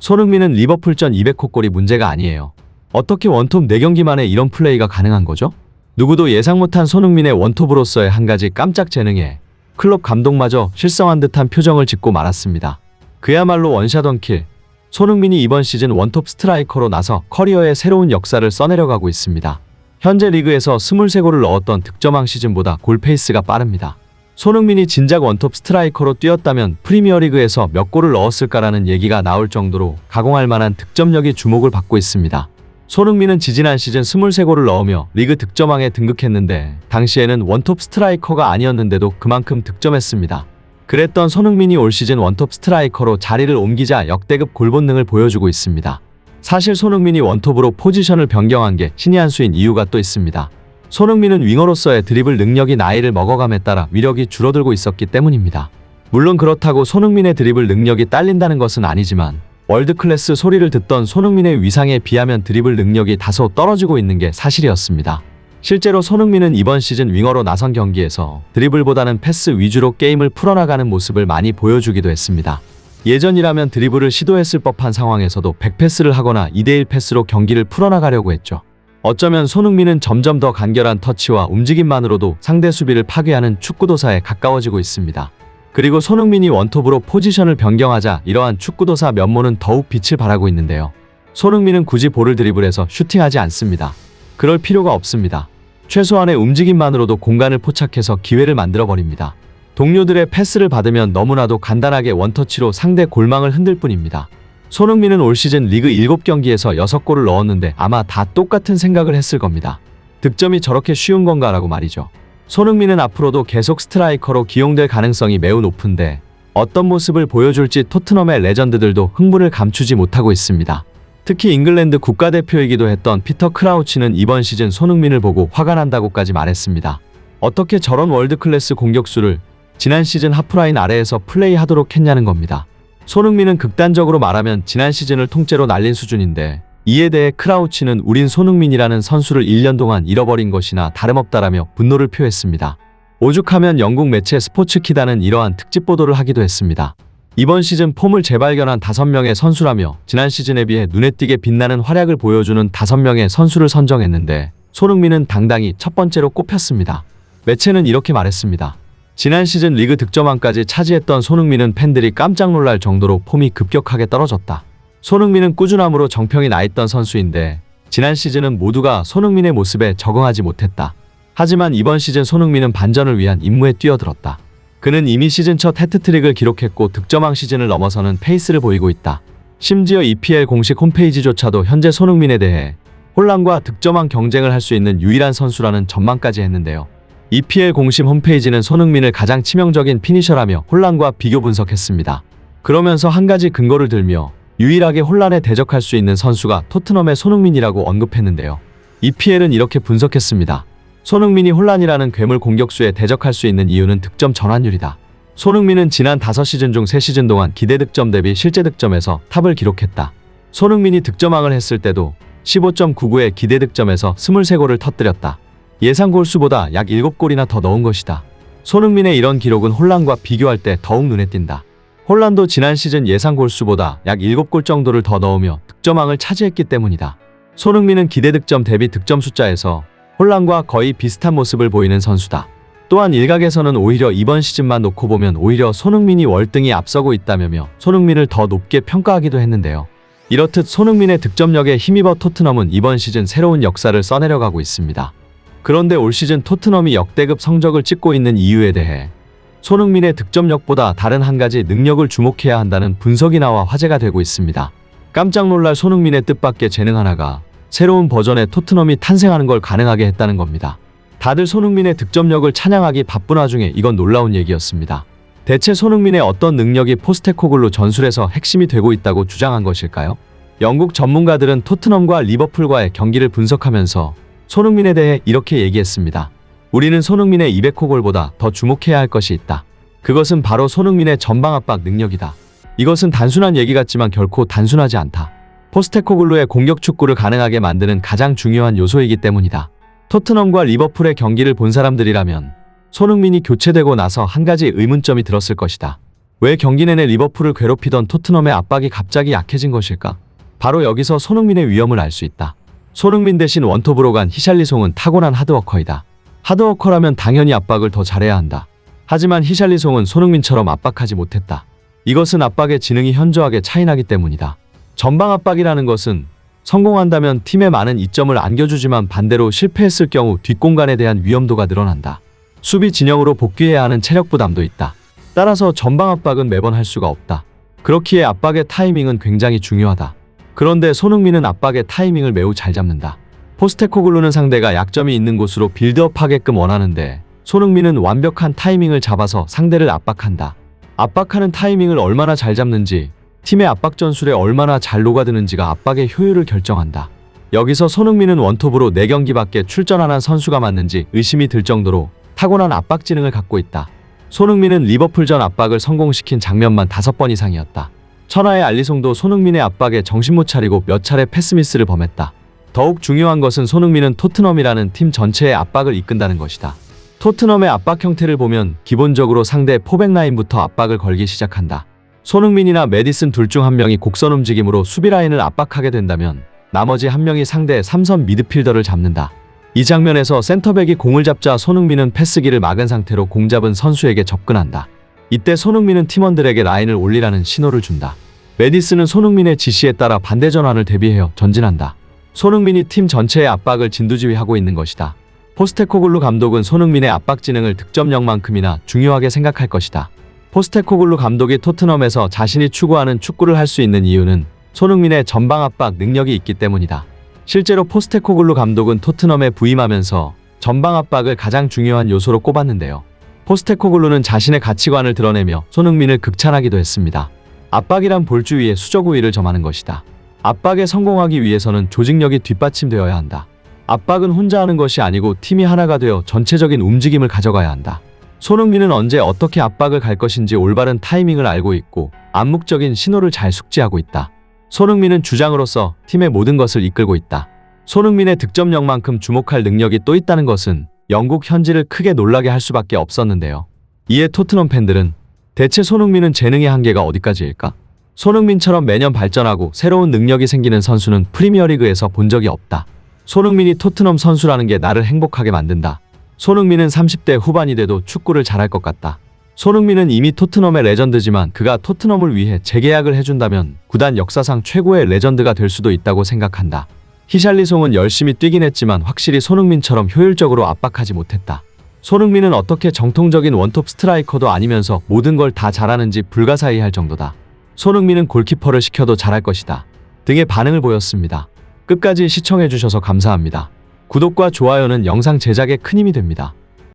손흥민은 리버풀전 200호 골이 문제가 아니에요. 어떻게 원톱 4경기 만에 이런 플레이가 가능한 거죠? 누구도 예상 못한 손흥민의 원톱으로서의 한 가지 깜짝 재능에 클럽 감독마저 실성한 듯한 표정을 짓고 말았습니다. 그야말로 원샷 원킬. 손흥민이 이번 시즌 원톱 스트라이커로 나서 커리어의 새로운 역사를 써내려가고 있습니다. 현재 리그에서 23골을 넣었던 득점왕 시즌보다 골 페이스가 빠릅니다. 손흥민이 진작 원톱 스트라이커로 뛰었다면 프리미어리그에서 몇 골을 넣었을까라는 얘기가 나올 정도로 가공할 만한 득점력이 주목을 받고 있습니다. 손흥민은 지지난 시즌 23골을 넣으며 리그 득점왕에 등극했는데 당시에는 원톱 스트라이커가 아니었는데도 그만큼 득점했습니다. 그랬던 손흥민이 올 시즌 원톱 스트라이커로 자리를 옮기자 역대급 골 본능을 보여주고 있습니다. 사실 손흥민이 원톱으로 포지션을 변경한 게 신의 한 수인 이유가 또 있습니다. 손흥민은 윙어로서의 드리블 능력이 나이를 먹어감에 따라 위력이 줄어들고 있었기 때문입니다. 물론 그렇다고 손흥민의 드리블 능력이 딸린다는 것은 아니지만 월드클래스 소리를 듣던 손흥민의 위상에 비하면 드리블 능력이 다소 떨어지고 있는 게 사실이었습니다. 실제로 손흥민은 이번 시즌 윙어로 나선 경기에서 드리블보다는 패스 위주로 게임을 풀어나가는 모습을 많이 보여주기도 했습니다. 예전이라면 드리블을 시도했을 법한 상황에서도 100패스를 하거나 2대1 패스로 경기를 풀어나가려고 했죠. 어쩌면 손흥민은 점점 더 간결한 터치와 움직임만으로도 상대 수비를 파괴하는 축구도사에 가까워지고 있습니다. 그리고 손흥민이 원톱으로 포지션을 변경하자 이러한 축구도사 면모는 더욱 빛을 발하고 있는데요. 손흥민은 굳이 볼을 드리블해서 슈팅하지 않습니다. 그럴 필요가 없습니다. 최소한의 움직임만으로도 공간을 포착해서 기회를 만들어버립니다. 동료들의 패스를 받으면 너무나도 간단하게 원터치로 상대 골망을 흔들 뿐입니다. 손흥민은 올 시즌 리그 7경기에서 6골을 넣었는데 아마 다 똑같은 생각을 했을 겁니다. 득점이 저렇게 쉬운 건가라고 말이죠. 손흥민은 앞으로도 계속 스트라이커로 기용될 가능성이 매우 높은데 어떤 모습을 보여줄지 토트넘의 레전드들도 흥분을 감추지 못하고 있습니다. 특히 잉글랜드 국가대표이기도 했던 피터 크라우치는 이번 시즌 손흥민을 보고 화가 난다고까지 말했습니다. 어떻게 저런 월드클래스 공격수를 지난 시즌 하프라인 아래에서 플레이하도록 했냐는 겁니다. 손흥민은 극단적으로 말하면 지난 시즌을 통째로 날린 수준인데 이에 대해 크라우치는 우린 손흥민이라는 선수를 1년 동안 잃어버린 것이나 다름없다라며 분노를 표했습니다. 오죽하면 영국 매체 스포츠키다는 이러한 특집 보도를 하기도 했습니다. 이번 시즌 폼을 재발견한 5명의 선수라며 지난 시즌에 비해 눈에 띄게 빛나는 활약을 보여주는 5명의 선수를 선정했는데 손흥민은 당당히 첫 번째로 꼽혔습니다. 매체는 이렇게 말했습니다. 지난 시즌 리그 득점왕까지 차지했던 손흥민은 팬들이 깜짝 놀랄 정도로 폼이 급격하게 떨어졌다. 손흥민은 꾸준함으로 정평이 나 있던 선수인데 지난 시즌은 모두가 손흥민의 모습에 적응하지 못했다. 하지만 이번 시즌 손흥민은 반전을 위한 임무에 뛰어들었다. 그는 이미 시즌 첫 해트트릭을 기록했고 득점왕 시즌을 넘어서는 페이스를 보이고 있다. 심지어 EPL 공식 홈페이지조차도 현재 손흥민에 대해 혼란과 득점왕 경쟁을 할 수 있는 유일한 선수라는 전망까지 했는데요. EPL 공식 홈페이지는 손흥민을 가장 치명적인 피니셔라며 혼란과 비교 분석했습니다. 그러면서 한 가지 근거를 들며 유일하게 혼란에 대적할 수 있는 선수가 토트넘의 손흥민이라고 언급했는데요. EPL은 이렇게 분석했습니다. 손흥민이 혼란이라는 괴물 공격수에 대적할 수 있는 이유는 득점 전환율이다. 손흥민은 지난 5시즌 중 3시즌 동안 기대 득점 대비 실제 득점에서 탑을 기록했다. 손흥민이 득점왕을 했을 때도 15.99의 기대 득점에서 23골을 터뜨렸다. 예상 골수보다 약 7골이나 더 넣은 것이다. 손흥민의 이런 기록은 혼란과 비교할 때 더욱 눈에 띈다. 혼란도 지난 시즌 예상 골수보다 약 7골 정도를 더 넣으며 득점왕을 차지했기 때문이다. 손흥민은 기대 득점 대비 득점 숫자에서 혼란과 거의 비슷한 모습을 보이는 선수다. 또한 일각에서는 오히려 이번 시즌만 놓고 보면 오히려 손흥민이 월등히 앞서고 있다며 손흥민을 더 높게 평가하기도 했는데요. 이렇듯 손흥민의 득점력에 힘입어 토트넘은 이번 시즌 새로운 역사를 써내려가고 있습니다. 그런데 올 시즌 토트넘이 역대급 성적을 찍고 있는 이유에 대해 손흥민의 득점력보다 다른 한 가지 능력을 주목해야 한다는 분석이 나와 화제가 되고 있습니다. 깜짝 놀랄 손흥민의 뜻밖의 재능 하나가 새로운 버전의 토트넘이 탄생하는 걸 가능하게 했다는 겁니다. 다들 손흥민의 득점력을 찬양하기 바쁜 와중에 이건 놀라운 얘기였습니다. 대체 손흥민의 어떤 능력이 포스테코글루 전술에서 핵심이 되고 있다고 주장한 것일까요? 영국 전문가들은 토트넘과 리버풀과의 경기를 분석하면서 손흥민에 대해 이렇게 얘기했습니다. 우리는 손흥민의 200호 골보다 더 주목해야 할 것이 있다. 그것은 바로 손흥민의 전방 압박 능력이다. 이것은 단순한 얘기 같지만 결코 단순하지 않다. 포스테코글루의 공격 축구를 가능하게 만드는 가장 중요한 요소이기 때문이다. 토트넘과 리버풀의 경기를 본 사람들이라면 손흥민이 교체되고 나서 한 가지 의문점이 들었을 것이다. 왜 경기 내내 리버풀을 괴롭히던 토트넘의 압박이 갑자기 약해진 것일까? 바로 여기서 손흥민의 위험을 알 수 있다. 손흥민 대신 원톱으로 간 히샬리송은 타고난 하드워커이다. 하드워커라면 당연히 압박을 더 잘해야 한다. 하지만 히샬리송은 손흥민처럼 압박하지 못했다. 이것은 압박의 지능이 현저하게 차이나기 때문이다. 전방 압박이라는 것은 성공한다면 팀에 많은 이점을 안겨주지만 반대로 실패했을 경우 뒷공간에 대한 위험도가 늘어난다. 수비 진영으로 복귀해야 하는 체력 부담도 있다. 따라서 전방 압박은 매번 할 수가 없다. 그렇기에 압박의 타이밍은 굉장히 중요하다. 그런데 손흥민은 압박의 타이밍을 매우 잘 잡는다. 포스테코글루는 상대가 약점이 있는 곳으로 빌드업하게끔 원하는데 손흥민은 완벽한 타이밍을 잡아서 상대를 압박한다. 압박하는 타이밍을 얼마나 잘 잡는지, 팀의 압박 전술에 얼마나 잘 녹아드는지가 압박의 효율을 결정한다. 여기서 손흥민은 원톱으로 4경기밖에 출전 안 한 선수가 맞는지 의심이 들 정도로 타고난 압박 지능을 갖고 있다. 손흥민은 리버풀전 압박을 성공시킨 장면만 5번 이상이었다. 천하의 알리송도 손흥민의 압박에 정신 못 차리고 몇 차례 패스미스를 범했다. 더욱 중요한 것은 손흥민은 토트넘이라는 팀 전체의 압박을 이끈다는 것이다. 토트넘의 압박 형태를 보면 기본적으로 상대 포백 라인부터 압박을 걸기 시작한다. 손흥민이나 메디슨 둘 중 한 명이 곡선 움직임으로 수비 라인을 압박하게 된다면 나머지 한 명이 상대 3선 미드필더를 잡는다. 이 장면에서 센터백이 공을 잡자 손흥민은 패스기를 막은 상태로 공 잡은 선수에게 접근한다. 이때 손흥민은 팀원들에게 라인을 올리라는 신호를 준다. 메디슨은 손흥민의 지시에 따라 반대 전환을 대비하여 전진한다. 손흥민이 팀 전체의 압박을 진두지휘하고 있는 것이다. 포스테코글루 감독은 손흥민의 압박 지능을 득점력만큼이나 중요하게 생각할 것이다. 포스테코글루 감독이 토트넘에서 자신이 추구하는 축구를 할 수 있는 이유는 손흥민의 전방 압박 능력이 있기 때문이다. 실제로 포스테코글루 감독은 토트넘에 부임하면서 전방 압박을 가장 중요한 요소로 꼽았는데요. 포스테코글루는 자신의 가치관을 드러내며 손흥민을 극찬하기도 했습니다. 압박이란 볼주 위에 수저구 위를 점하는 것이다. 압박에 성공하기 위해서는 조직력이 뒷받침되어야 한다. 압박은 혼자 하는 것이 아니고 팀이 하나가 되어 전체적인 움직임을 가져가야 한다. 손흥민은 언제 어떻게 압박을 갈 것인지 올바른 타이밍을 알고 있고 암묵적인 신호를 잘 숙지하고 있다. 손흥민은 주장으로서 팀의 모든 것을 이끌고 있다. 손흥민의 득점력만큼 주목할 능력이 또 있다는 것은 영국 현지를 크게 놀라게 할 수밖에 없었는데요. 이에 토트넘 팬들은 대체 손흥민은 재능의 한계가 어디까지일까? 손흥민처럼 매년 발전하고 새로운 능력이 생기는 선수는 프리미어리그에서 본 적이 없다. 손흥민이 토트넘 선수라는 게 나를 행복하게 만든다. 손흥민은 30대 후반이 돼도 축구를 잘할 것 같다. 손흥민은 이미 토트넘의 레전드지만 그가 토트넘을 위해 재계약을 해준다면 구단 역사상 최고의 레전드가 될 수도 있다고 생각한다. 히샬리송은 열심히 뛰긴 했지만 확실히 손흥민처럼 효율적으로 압박하지 못했다. 손흥민은 어떻게 정통적인 원톱 스트라이커도 아니면서 모든 걸 다 잘하는지 불가사의할 정도다. 손흥민은 골키퍼를 시켜도 잘할 것이다. 등의 반응을 보였습니다. 끝까지 시청해주셔서 감사합니다. 구독과 좋아요는 영상 제작에 큰 힘이 됩니다.